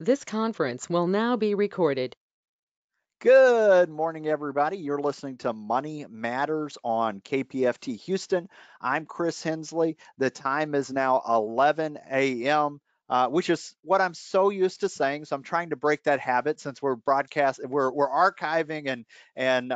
This conference will now be recorded. Good morning, everybody. You're listening to Money Matters on KPFT Houston. I'm Chris Hensley. The time is now 11 a.m., which is what I'm so used to saying. So I'm trying to break that habit since we're archiving and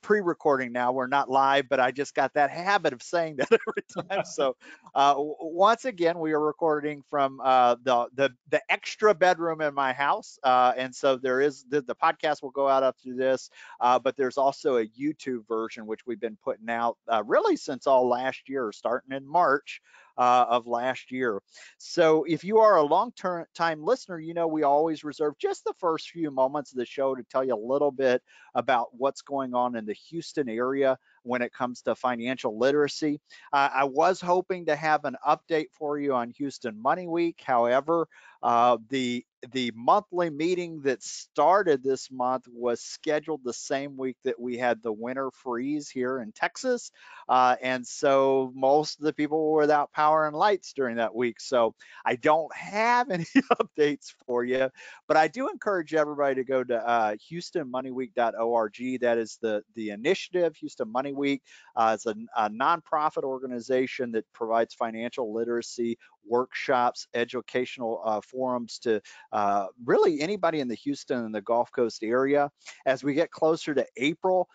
pre-recording now. We're not live, but I just got that habit of saying that every time. So once again, we are recording from the extra bedroom in my house, and so there is the podcast will go out after this, but there's also a YouTube version which we've been putting out really since all last year, starting in March. Of last year. So, if you are a long-term time listener, you know we always reserve just the first few moments of the show to tell you a little bit about what's going on in the Houston area when it comes to financial literacy. I was hoping to have an update for you on Houston Money Week. However, the monthly meeting that started this month was scheduled the same week that we had the winter freeze here in Texas, and so most of the people were without power and lights during that week. So I don't have any updates for you, but I do encourage everybody to go to HoustonMoneyWeek.org. That is the initiative, Houston Money Week. It's a nonprofit organization that provides financial literacy workshops, educational forums to really anybody in the Houston and the Gulf Coast area. As we get closer to April,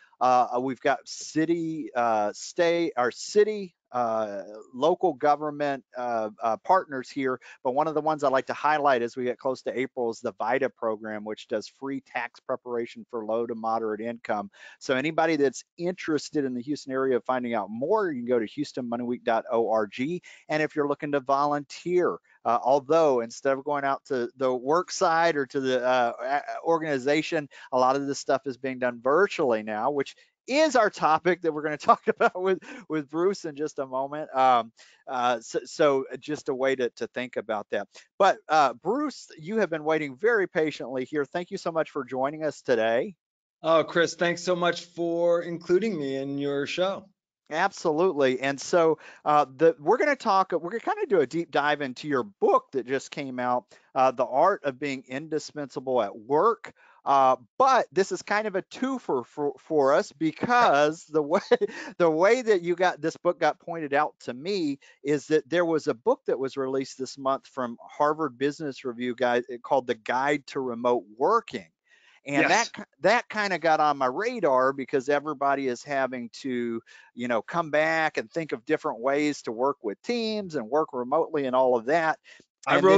we've got city, local government partners here. But one of the ones I like to highlight as we get close to April is the VITA program, which does free tax preparation for low to moderate income. So anybody that's interested in the Houston area of finding out more, you can go to HoustonMoneyWeek.org. And if you're looking to volunteer, although instead of going out to the work site or to the organization, a lot of this stuff is being done virtually now, which is our topic that we're going to talk about with Bruce in just a moment. So just a way to think about that. But Bruce, you have been waiting very patiently here. Thank you so much for joining us today. Oh, Chris, thanks so much for including me in your show. Absolutely. And so we're going to we're going to kind of do a deep dive into your book that just came out, The Art of Being Indispensable at Work. But this is kind of a twofer for us because the way that you got this book got pointed out to me is that there was a book that was released this month from Harvard Business Review guys called The Guide to Remote Working. And Yes. that kind of got on my radar because everybody is having to, come back and think of different ways to work with teams and work remotely and all of that. And then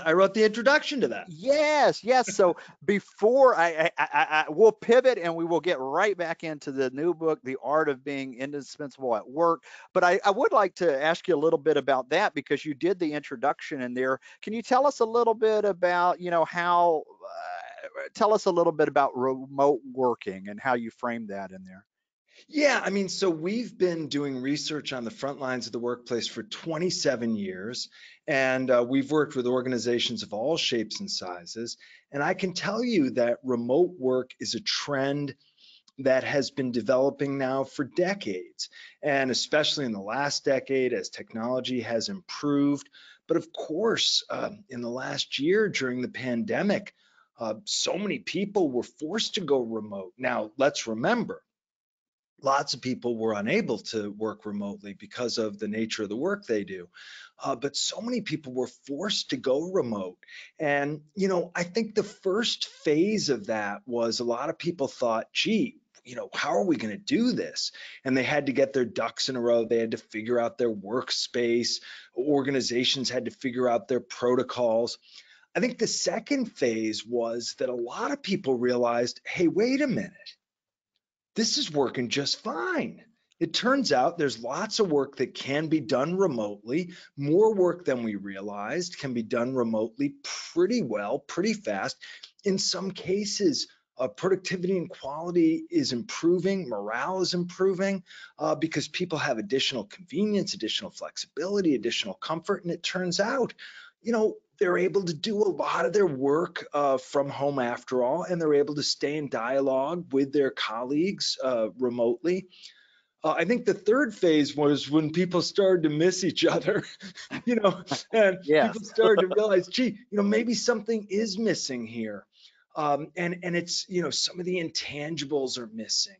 I wrote the introduction to that. yes, yes. So before I we'll pivot and we will get right back into the new book, The Art of Being Indispensable at Work. But I would like to ask you a little bit about that because you did the introduction in there. Can you tell us a little bit about, how, tell us a little bit about remote working and how you framed that in there? Yeah, I mean, so we've been doing research on the front lines of the workplace for 27 years, and we've worked with organizations of all shapes and sizes. And I can tell you that remote work is a trend that has been developing now for decades, and especially in the last decade as technology has improved. But of course, in the last year during the pandemic, so many people were forced to go remote. Now, let's remember, lots of people were unable to work remotely because of the nature of the work they do. But so many people were forced to go remote. And, I think the first phase of that was a lot of people thought, gee, how are we going to do this? And they had to get their ducks in a row. They had to figure out their workspace. Organizations had to figure out their protocols. I think the second phase was that a lot of people realized, hey, wait a minute, this is working just fine. It turns out there's lots of work that can be done remotely. More work than we realized can be done remotely pretty well, pretty fast. In some cases, productivity and quality is improving, morale is improving because people have additional convenience, additional flexibility, additional comfort. And it turns out, they're able to do a lot of their work from home after all, and they're able to stay in dialogue with their colleagues remotely. I think the third phase was when people started to miss each other, you know, and people Yes. started to realize, gee, maybe something is missing here. And it's, some of the intangibles are missing.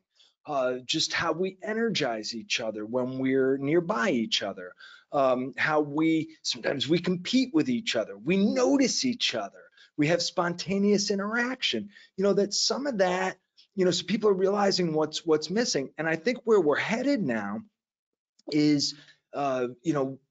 Just how we energize each other when we're nearby each other, how we sometimes we compete with each other, we notice each other, we have spontaneous interaction. That some of that, so people are realizing what's missing. And I think where we're headed now is,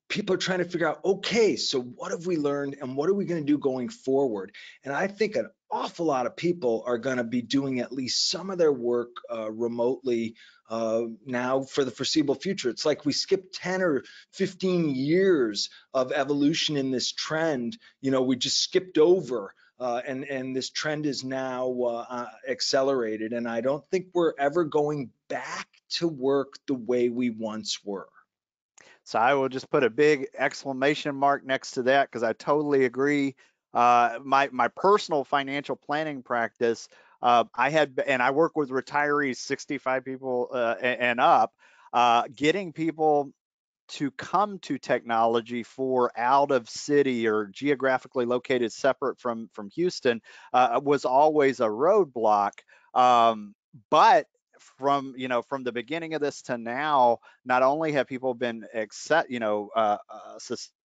people are trying to figure out, okay, so what have we learned and what are we going to do going forward? And I think an awful lot of people are going to be doing at least some of their work remotely now for the foreseeable future. It's like we skipped 10 or 15 years of evolution in this trend. We just skipped over. And this trend is now accelerated. And I don't think we're ever going back to work the way we once were. So I will just put a big exclamation mark next to that because I totally agree. My personal financial planning practice, and I work with retirees, 65 people and up, getting people to come to technology for out of city or geographically located separate from Houston was always a roadblock. But from the beginning of this to now, not only have people been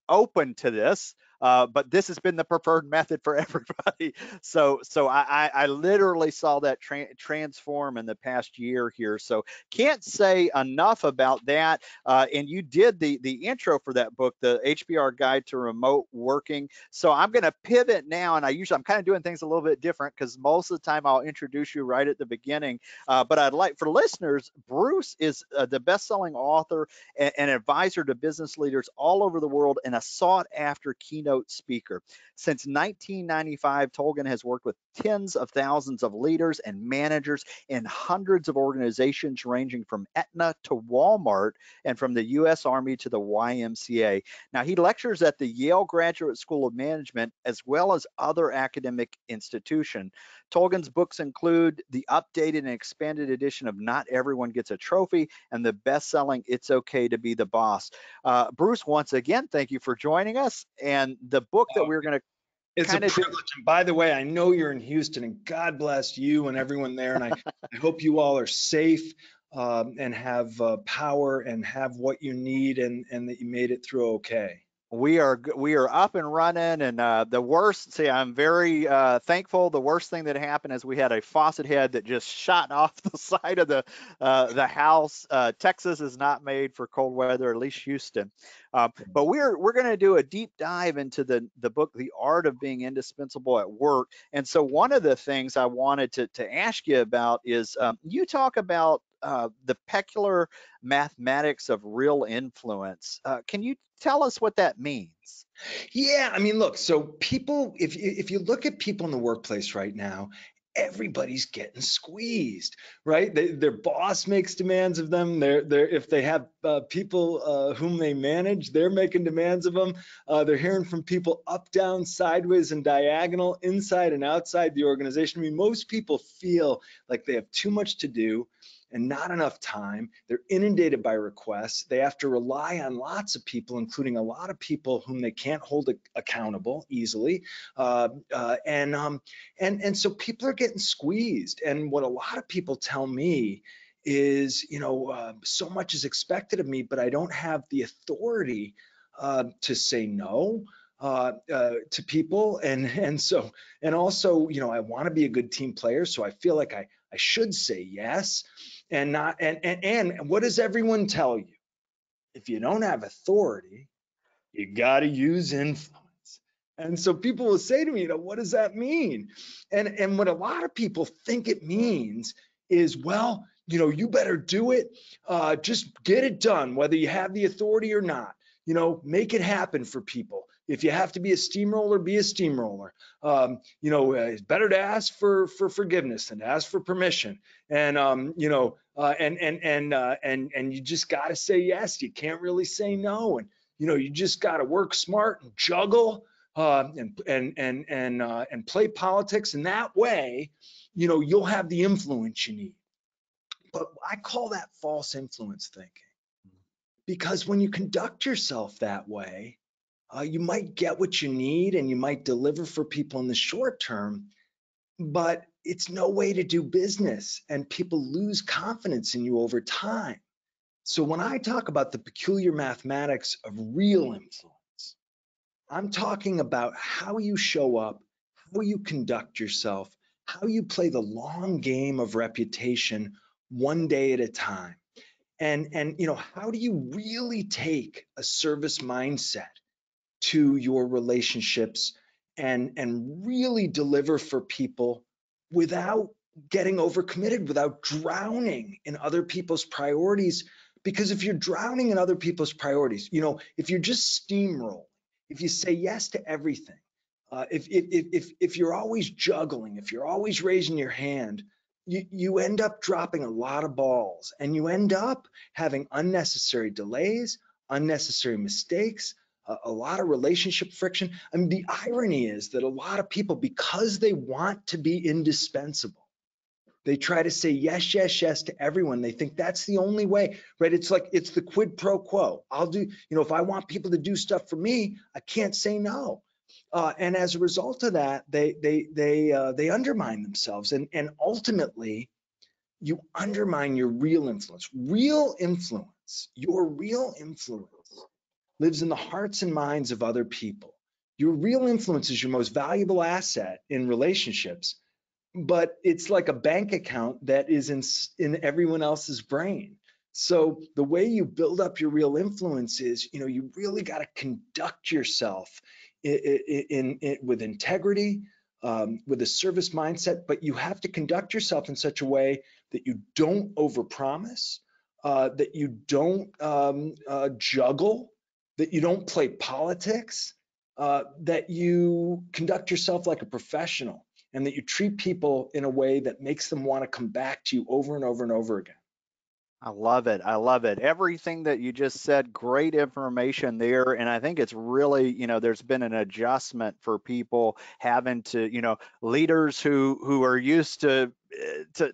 open to this, but this has been the preferred method for everybody. So I literally saw that transform in the past year here. So can't say enough about that. And you did the intro for that book, the HBR Guide to Remote Working. So I'm going to pivot now, and I'm kind of doing things a little bit different because most of the time I'll introduce you right at the beginning. But I'd like for listeners, Bruce is the best-selling author and advisor to business leaders all over the world and a sought-after keynote speaker. Since 1995, Tulgan has worked with tens of thousands of leaders and managers in hundreds of organizations ranging from Aetna to Walmart and from the U.S. Army to the YMCA. Now, he lectures at the Yale Graduate School of Management as well as other academic institutions. Tulgan's books include the updated and expanded edition of Not Everyone Gets a Trophy and the best-selling It's Okay to Be the Boss. Bruce, once again, thank you for joining us. And the book that we're going to It's a privilege. And by the way, I know you're in Houston, and God bless you and everyone there. And I hope you all are safe and have power and have what you need, and that you made it through okay. We are up and running, and the worst. See, I'm very thankful. The worst thing that happened is we had a faucet head that just shot off the side of the house. Texas is not made for cold weather, at least Houston. But we're going to do a deep dive into the book, The Art of Being Indispensable at Work. And so one of the things I wanted to ask you about is you talk about the peculiar mathematics of real influence. Can you tell us what that means? Yeah, I mean, look, so people, if you look at people in the workplace right now, everybody's getting squeezed, right? Their boss makes demands of them. If they have people whom they manage, they're making demands of them. They're hearing from people up, down, sideways, and diagonal, inside and outside the organization. I mean, most people feel like they have too much to do and not enough time. They're inundated by requests. They have to rely on lots of people, including a lot of people whom they can't hold accountable easily. And so people are getting squeezed. And what a lot of people tell me is, so much is expected of me, but I don't have the authority to say no to people. And also, I want to be a good team player. So I feel like I should say yes. And not and what does everyone tell you? If you don't have authority, you got to use influence. And so people will say to me, what does that mean? And what a lot of people think it means is, well, you better do it. Just get it done, whether you have the authority or not. Make it happen for people. If you have to be a steamroller, be a steamroller. It's better to ask for forgiveness than to ask for permission. And and you just got to say yes. You can't really say no. And you just got to work smart and juggle and play politics. And that way, you'll have the influence you need. But I call that false influence thinking, because when you conduct yourself that way, you might get what you need and you might deliver for people in the short term, but it's no way to do business, and people lose confidence in you over time. So when I talk about the peculiar mathematics of real influence, I'm talking about how you show up, how you conduct yourself, how you play the long game of reputation one day at a time. And how do you really take a service mindset to your relationships and really deliver for people without getting overcommitted, without drowning in other people's priorities? Because if you're drowning in other people's priorities, if you're just steamrolling, if you say yes to everything, if you're always juggling, if you're always raising your hand, you end up dropping a lot of balls, and you end up having unnecessary delays, unnecessary mistakes, a lot of relationship friction. I mean, the irony is that a lot of people, because they want to be indispensable, they try to say yes, yes, yes to everyone. They think that's the only way, right? It's like, it's the quid pro quo. I'll do, if I want people to do stuff for me, I can't say no. And as a result of that, they undermine themselves, and ultimately you undermine your real influence. Your real influence lives in the hearts and minds of other people. Your real influence is your most valuable asset in relationships, but it's like a bank account that is in everyone else's brain. So the way you build up your real influence is, you really got to conduct yourself with integrity, with a service mindset, but you have to conduct yourself in such a way that you don't overpromise, that you don't juggle, that you don't play politics, that you conduct yourself like a professional, and that you treat people in a way that makes them want to come back to you over and over and over again. I love it. I love it. Everything that you just said, great information there. And I think it's really, there's been an adjustment for people having to, leaders who are used to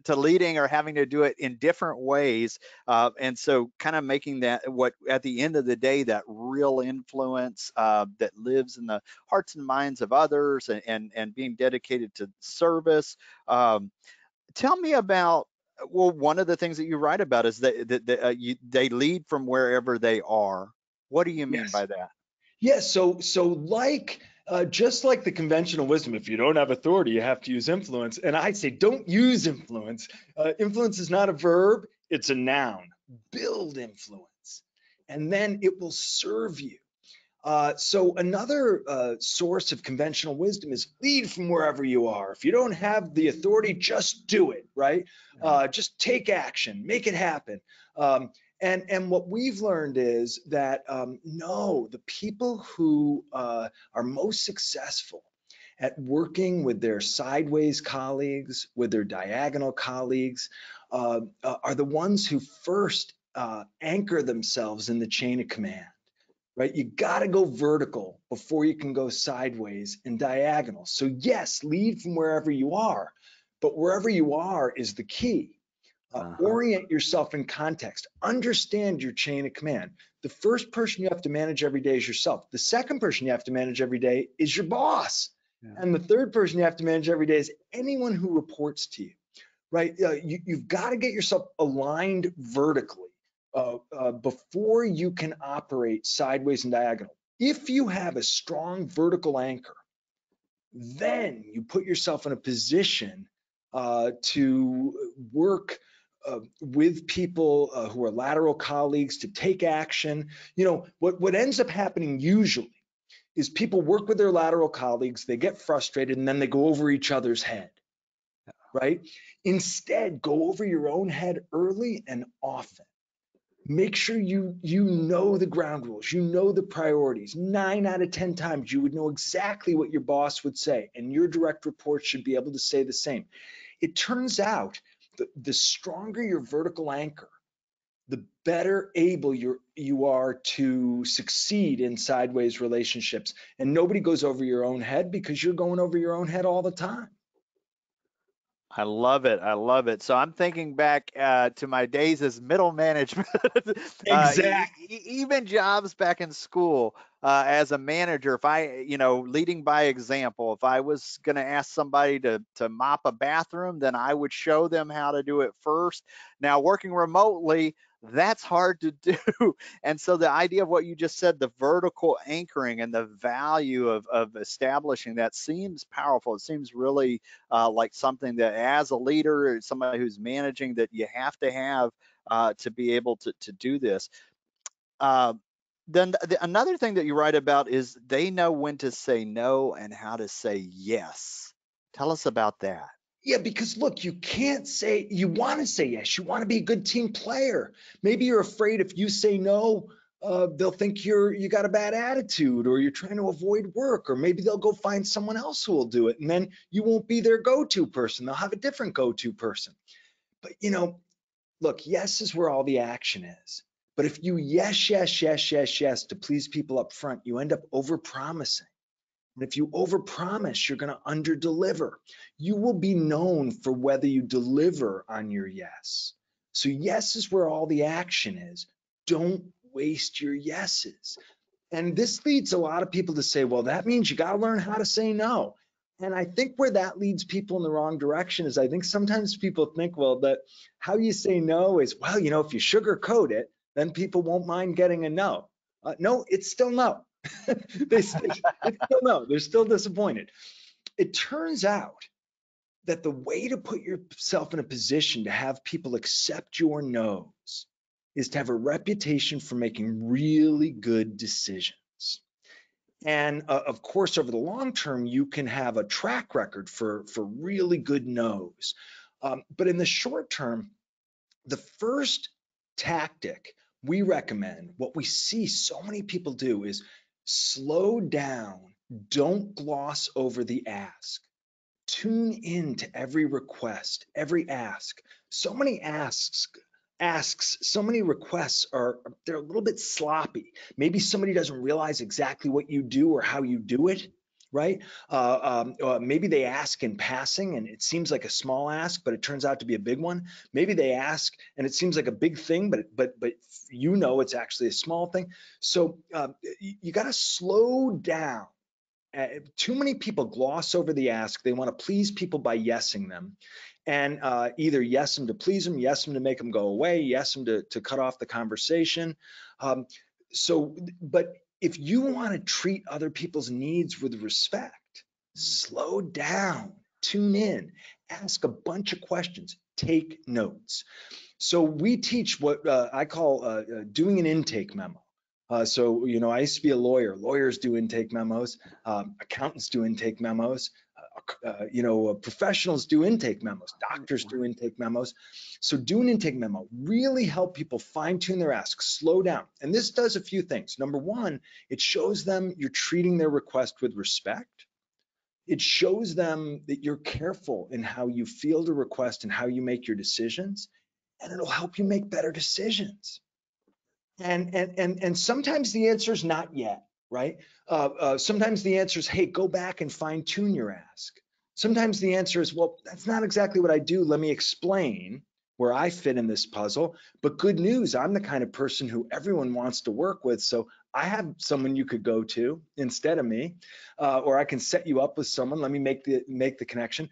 leading or having to do it in different ways. And so kind of making that what at the end of the day, that real influence that lives in the hearts and minds of others, and being dedicated to service. Tell me about, well, one of the things that you write about is that they lead from wherever they are. What do you mean Yes. by that? Yeah. So like, just like the conventional wisdom, if you don't have authority, you have to use influence. And I say, don't use influence. Influence is not a verb, it's a noun. Build influence, and then it will serve you. So another source of conventional wisdom is lead from wherever you are. If you don't have the authority, just do it, right? Just take action, make it happen. And what we've learned is that no, the people who are most successful at working with their sideways colleagues, with their diagonal colleagues, are the ones who first anchor themselves in the chain of command. Right? You got to go vertical before you can go sideways and diagonal. So yes, lead from wherever you are, but wherever you are is the key. Orient yourself in context. Understand your chain of command. The first person you have to manage every day is yourself. The second person you have to manage every day is your boss. Yeah. And the third person you have to manage every day is anyone who reports to you, right? You've got to get yourself aligned vertically before you can operate sideways and diagonal. If you have a strong vertical anchor, then you put yourself in a position to work with people who are lateral colleagues, to take action. What ends up happening usually is people work with their lateral colleagues, they get frustrated, and then they go over each other's head, right? Instead, go over your own head early and often. Make sure you know the ground rules, you know the priorities. 9 out of 10 times you would know exactly what your boss would say, and your direct reports should be able to say the same. It turns out the stronger your vertical anchor, the better able you are to succeed in sideways relationships. And nobody goes over your own head because you're going over your own head all the time. I love it. I love it. So I'm thinking back to my days as middle management, Exactly. even jobs back in school as a manager. If I, leading by example, if I was going to ask somebody to mop a bathroom, then I would show them how to do it first. Now, working remotely, that's hard to do. And so the idea of what you just said, the vertical anchoring and the value of establishing that seems powerful. It seems really like something that as a leader, somebody who's managing, that you have to have to be able to do this. Uh, then another thing that you write about is they know when to say no and how to say yes. Tell us about that. Yeah, because look, you can't say, you want to say yes, you want to be a good team player. Maybe you're afraid if you say no, they'll think you got a bad attitude, or you're trying to avoid work, or maybe they'll go find someone else who will do it, and then you won't be their go-to person. They'll have a different go-to person. But look, yes is where all the action is. But if you yes, yes, yes, yes, yes to please people up front, you end up overpromising. And if you overpromise, you're going to underdeliver. You will be known for whether you deliver on your yes. So yes is where all the action is. Don't waste your yeses. And this leads a lot of people to say, well, that means you got to learn how to say no. And I think where that leads people in the wrong direction is, I think sometimes people think, well, that how you say no is, well, if you sugarcoat it, then people won't mind getting a no. No, it's still no. It's still no. They're still disappointed. It turns out that the way to put yourself in a position to have people accept your no's is to have a reputation for making really good decisions. And of course, over the long term, you can have a track record for really good no's. But in the short term, the first tactic we recommend, what we see so many people do, is slow down. Don't gloss over the ask. Tune in to every request, every ask. So many asks, so many requests they're a little bit sloppy. Maybe somebody doesn't realize exactly what you do or how you do it, right? Maybe they ask in passing and it seems like a small ask, but it turns out to be a big one. Maybe they ask and it seems like a big thing, but it's actually a small thing. So you got to slow down. Too many people gloss over the ask. They want to please people by yesing them, and either yes them to please them, yes them to make them go away, yes them to cut off the conversation. Um, but if you want to treat other people's needs with respect, slow down, tune in, ask a bunch of questions, take notes. So we teach what I call doing an intake memo. I used to be a lawyer. Lawyers do intake memos. Accountants do intake memos. Professionals do intake memos. Doctors do intake memos. So do an intake memo. Really help people fine tune their asks, slow down. And this does a few things. Number one, it shows them you're treating their request with respect. It shows them that you're careful in how you field a request and how you make your decisions, and it'll help you make better decisions. And sometimes the answer is not yet, right? Sometimes the answer is, hey, go back and fine tune your ask. Sometimes the answer is, well, that's not exactly what I do. Let me explain where I fit in this puzzle. But good news, I'm the kind of person who everyone wants to work with. So I have someone you could go to instead of me, or I can set you up with someone. Let me make the connection.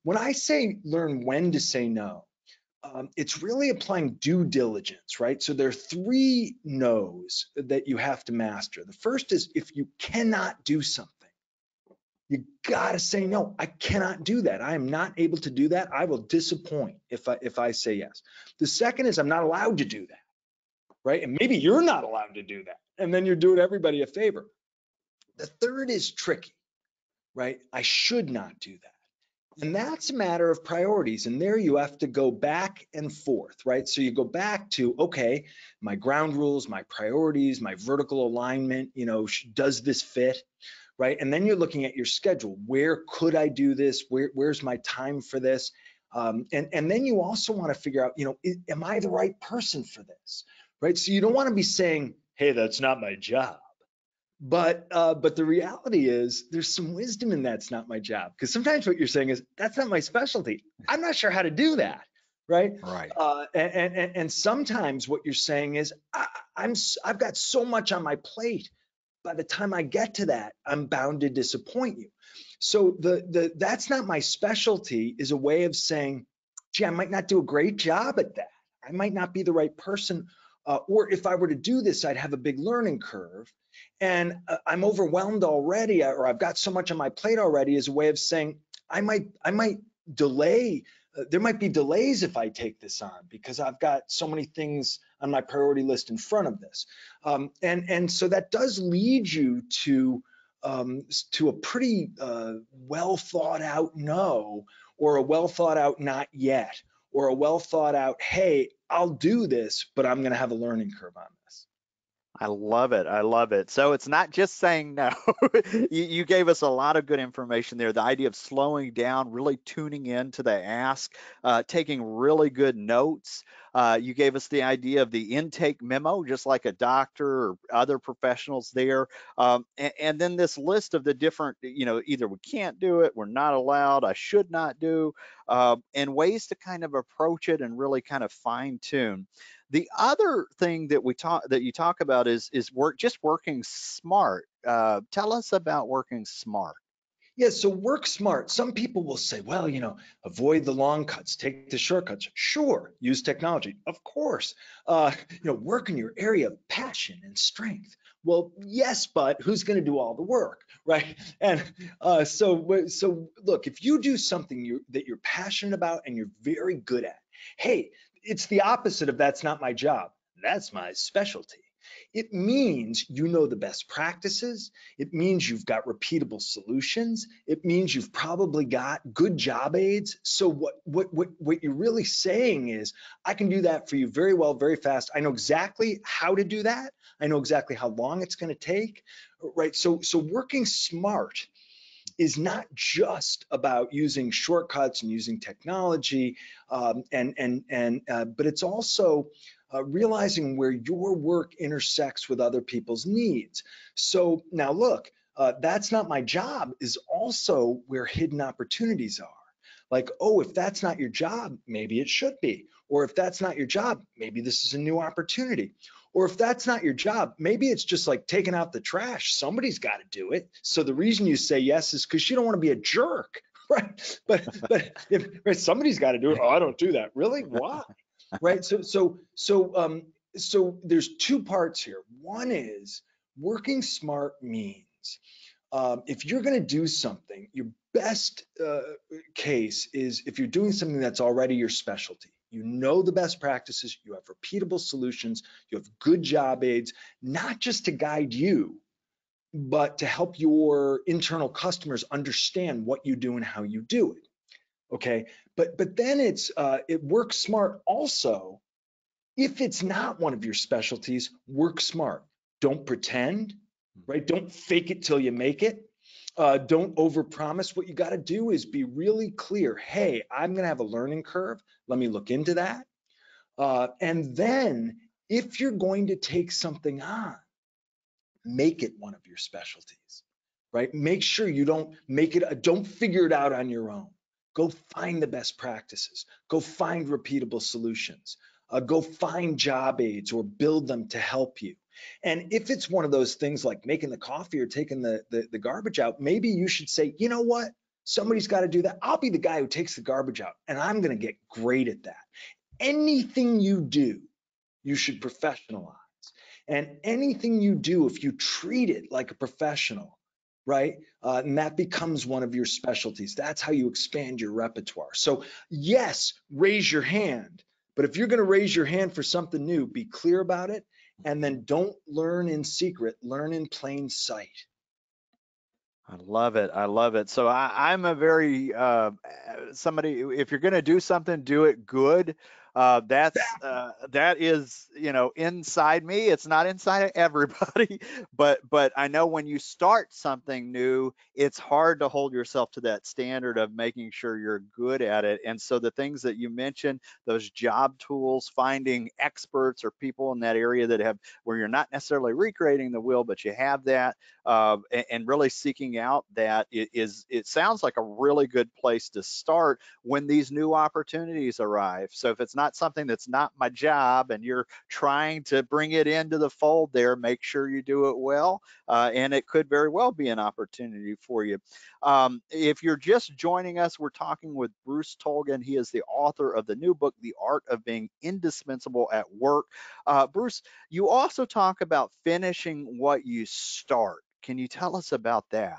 When I say learn when to say no, it's really applying due diligence, right? So there are 3 no's that you have to master. The first is if you cannot do something, you got to say no. I cannot do that. I am not able to do that. I will disappoint if I say yes. The second is I'm not allowed to do that, right? And maybe you're not allowed to do that, and then you're doing everybody a favor. The third is tricky, right? I should not do that. And that's a matter of priorities. And there you have to go back and forth, right? So you go back to, okay, my ground rules, my priorities, my vertical alignment, does this fit, right? And then you're looking at your schedule. Where could I do this? Where's my time for this? And then you also want to figure out, am I the right person for this, right? So you don't want to be saying, hey, that's not my job. But the reality is there's some wisdom in that's not my job. Because sometimes what you're saying is that's not my specialty. I'm not sure how to do that, right? Right. And sometimes what you're saying is I've got so much on my plate. By the time I get to that, I'm bound to disappoint you. So the that's not my specialty is a way of saying, gee, I might not do a great job at that. I might not be the right person. Or if I were to do this, I'd have a big learning curve. And I'm overwhelmed already, or I've got so much on my plate already, is a way of saying, I might delay. There might be delays if I take this on because I've got so many things on my priority list in front of this. And so that does lead you to a pretty well thought out no, or a well thought out not yet, or a well thought out, hey, I'll do this, but I'm going to have a learning curve on this. I love it. I love it. So it's not just saying no. You gave us a lot of good information there. The idea of slowing down, really tuning in to the ask, taking really good notes. You gave us the idea of the intake memo, just like a doctor or other professionals there. And then this list of the different, either we can't do it, we're not allowed, I should not do, and ways to kind of approach it and really kind of fine tune. The other thing that you talk about is working smart. Tell us about working smart. Yeah, so work smart. Some people will say, well, avoid the long cuts, take the shortcuts. Sure, use technology. Of course. Work in your area of passion and strength. Well, yes, but who's going to do all the work, right? And so look, if you do something that you're passionate about and you're very good at, hey, it's the opposite of that's not my job. That's my specialty. It means you know the best practices. It means you've got repeatable solutions. It means you've probably got good job aids. So what you're really saying is, I can do that for you very well, very fast. I know exactly how to do that. I know exactly how long it's going to take, right? So working smart is not just about using shortcuts and using technology, but it's also realizing where your work intersects with other people's needs. So now look, that's not my job is also where hidden opportunities are. Like, oh, if that's not your job, maybe it should be. Or if that's not your job, maybe this is a new opportunity. Or if that's not your job, maybe it's just like taking out the trash. Somebody's got to do it. So the reason you say yes is because you don't want to be a jerk, right? But if right, somebody's got to do it. Oh, I don't do that. Really? Why? Right? So there's two parts here. One is working smart means if you're going to do something, your best case is if you're doing something that's already your specialty. You know the best practices, you have repeatable solutions, you have good job aids, not just to guide you, but to help your internal customers understand what you do and how you do it. Okay, but then it works smart also. If it's not one of your specialties, work smart. Don't pretend, right? Don't fake it till you make it. Don't overpromise. What you got to do is be really clear. Hey, I'm going to have a learning curve. Let me look into that. And then if you're going to take something on, make it one of your specialties, right? Make sure you don't figure it out on your own. Go find the best practices. Go find repeatable solutions. Go find job aids or build them to help you. And if it's one of those things like making the coffee or taking the garbage out, maybe you should say, you know what? Somebody's got to do that. I'll be the guy who takes the garbage out, and I'm going to get great at that. Anything you do, you should professionalize. And anything you do, if you treat it like a professional, right? And that becomes one of your specialties. That's how you expand your repertoire. So yes, raise your hand. But if you're going to raise your hand for something new, be clear about it. And then don't learn in secret, learn in plain sight. I love it. I love it. So I'm a very somebody. If you're going to do something, do it good. That is, inside me. It's not inside of everybody, but I know when you start something new, it's hard to hold yourself to that standard of making sure you're good at it. And so the things that you mentioned, those job tools, finding experts or people in that area that have where you're not necessarily recreating the wheel, but you have that, and really seeking out that it sounds like a really good place to start when these new opportunities arrive. So if it's not something that's not my job and you're trying to bring it into the fold there, make sure you do it well, and it could very well be an opportunity for you. If you're just joining us, we're talking with Bruce Tulgan. He is the author of the new book, The Art of Being Indispensable at Work. Bruce, you also talk about finishing what you start. Can you tell us about that?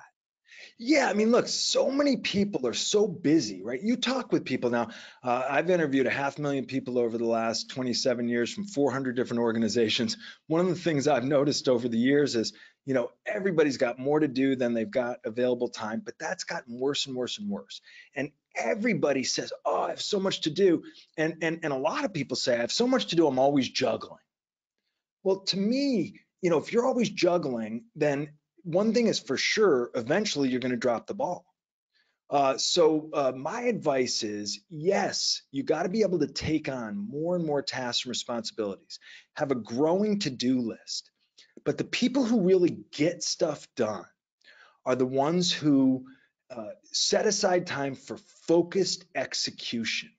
Yeah, I mean, look, so many people are so busy, right? You talk with people now. I've interviewed 500,000 people over the last 27 years from 400 different organizations. One of the things I've noticed over the years is, everybody's got more to do than they've got available time, but that's gotten worse and worse and worse. And everybody says, "Oh, I have so much to do," and a lot of people say, "I have so much to do. I'm always juggling." Well, to me, if you're always juggling, then one thing is for sure, eventually you're going to drop the ball. So my advice is, yes, you got to be able to take on more and more tasks and responsibilities, have a growing to-do list. But the people who really get stuff done are the ones who set aside time for focused execution.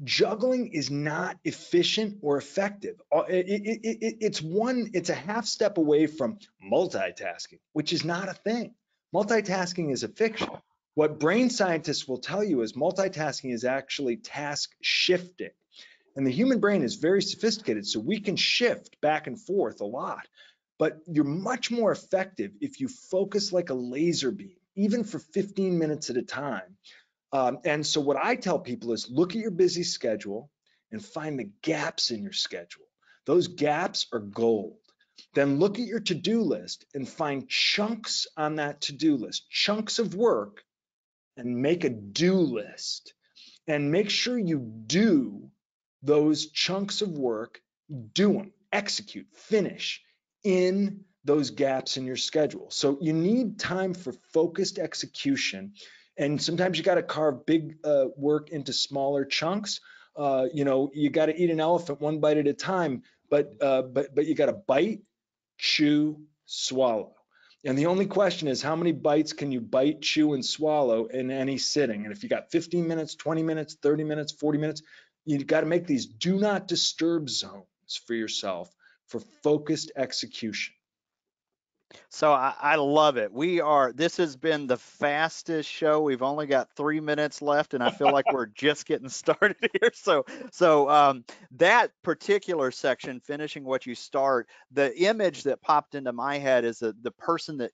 Juggling is not efficient or effective. It's a half step away from multitasking, which is not a thing. Multitasking is a fiction. What brain scientists will tell you is multitasking is actually task shifting. And the human brain is very sophisticated, so we can shift back and forth a lot. But you're much more effective if you focus like a laser beam, even for 15 minutes at a time. And so what I tell people is look at your busy schedule and find the gaps in your schedule. Those gaps are gold. Then look at your to-do list and find chunks on that to-do list, chunks of work, and make a do list. And make sure you do those chunks of work, do them, execute, finish in those gaps in your schedule. So you need time for focused execution. And sometimes you got to carve big work into smaller chunks. You got to eat an elephant one bite at a time, but you got to bite, chew, swallow. And the only question is how many bites can you bite, chew, and swallow in any sitting? And if you got 15 minutes, 20 minutes, 30 minutes, 40 minutes, you've got to make these do not disturb zones for yourself for focused execution. So I love it. This has been the fastest show. We've only got 3 minutes left, and I feel like we're just getting started here. So that particular section, finishing what you start, the image that popped into my head is the person that,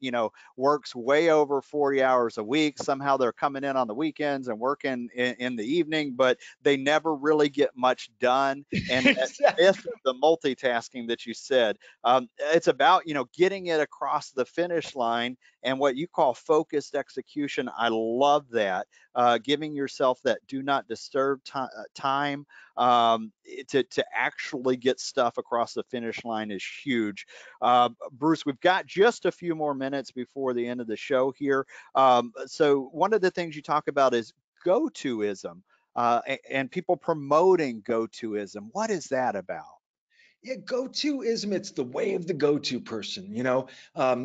works way over 40 hours a week. Somehow they're coming in on the weekends and working in the evening, but they never really get much done. And if Exactly. the multitasking that you said, it's about, getting it across the finish line and what you call focused execution. I love that. Giving yourself that do not disturb time to actually get stuff across the finish line is huge. Bruce, we've got just a few more minutes before the end of the show here. So one of the things you talk about is go-toism, and people promoting go-toism. What is that about? Yeah, go-toism, it's the way of the go-to person.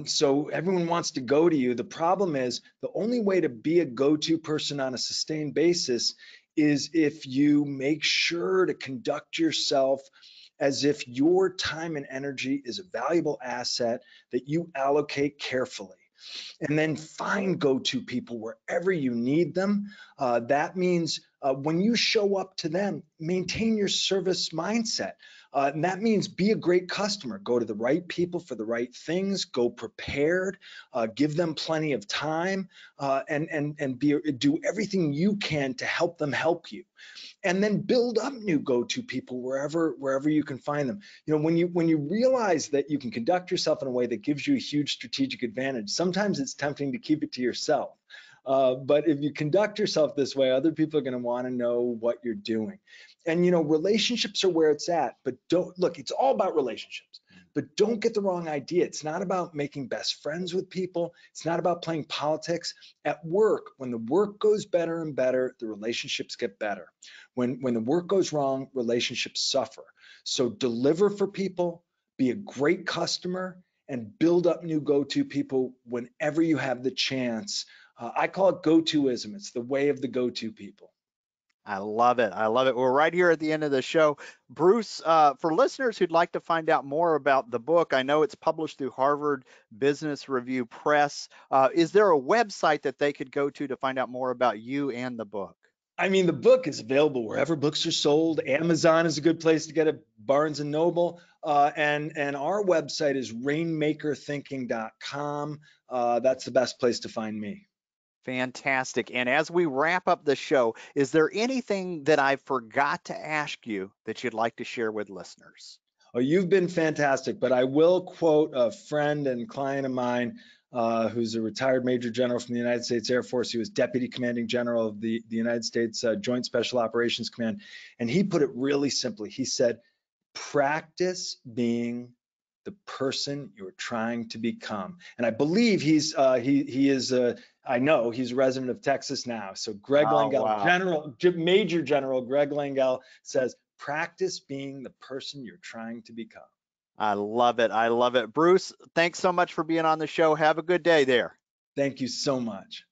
So everyone wants to go to you. The problem is the only way to be a go-to person on a sustained basis is if you make sure to conduct yourself as if your time and energy is a valuable asset that you allocate carefully. And then find go-to people wherever you need them. That means when you show up to them, maintain your service mindset. And that means be a great customer. Go to the right people for the right things. Go prepared. Give them plenty of time, and do everything you can to help them help you. And then build up new go-to people wherever you can find them. When you realize that you can conduct yourself in a way that gives you a huge strategic advantage, sometimes it's tempting to keep it to yourself. But if you conduct yourself this way, other people are going to want to know what you're doing. And relationships are where it's at. But don't look, it's all about relationships. But don't get the wrong idea. It's not about making best friends with people. It's not about playing politics. At work, when the work goes better and better, the relationships get better. When the work goes wrong, relationships suffer. So deliver for people, be a great customer, and build up new go-to people whenever you have the chance. I call it go-toism. It's the way of the go-to people. I love it. I love it. We're right here at the end of the show. Bruce, for listeners who'd like to find out more about the book, I know it's published through Harvard Business Review Press. Is there a website that they could go to find out more about you and the book? I mean, the book is available wherever books are sold. Amazon is a good place to get it, Barnes and Noble. And our website is rainmakerthinking.com. That's the best place to find me. Fantastic. And as we wrap up the show, is there anything that I forgot to ask you that you'd like to share with listeners? Oh, you've been fantastic, but I will quote a friend and client of mine who's a retired Major General from the United States Air Force. He was Deputy Commanding General of the United States Joint Special Operations Command. And he put it really simply. He said, practice being the person you're trying to become. And I believe he is I know he's a resident of Texas now. So Greg Langell, wow. Major General Greg Langell says, practice being the person you're trying to become. I love it. I love it. Bruce, thanks so much for being on the show. Have a good day there. Thank you so much.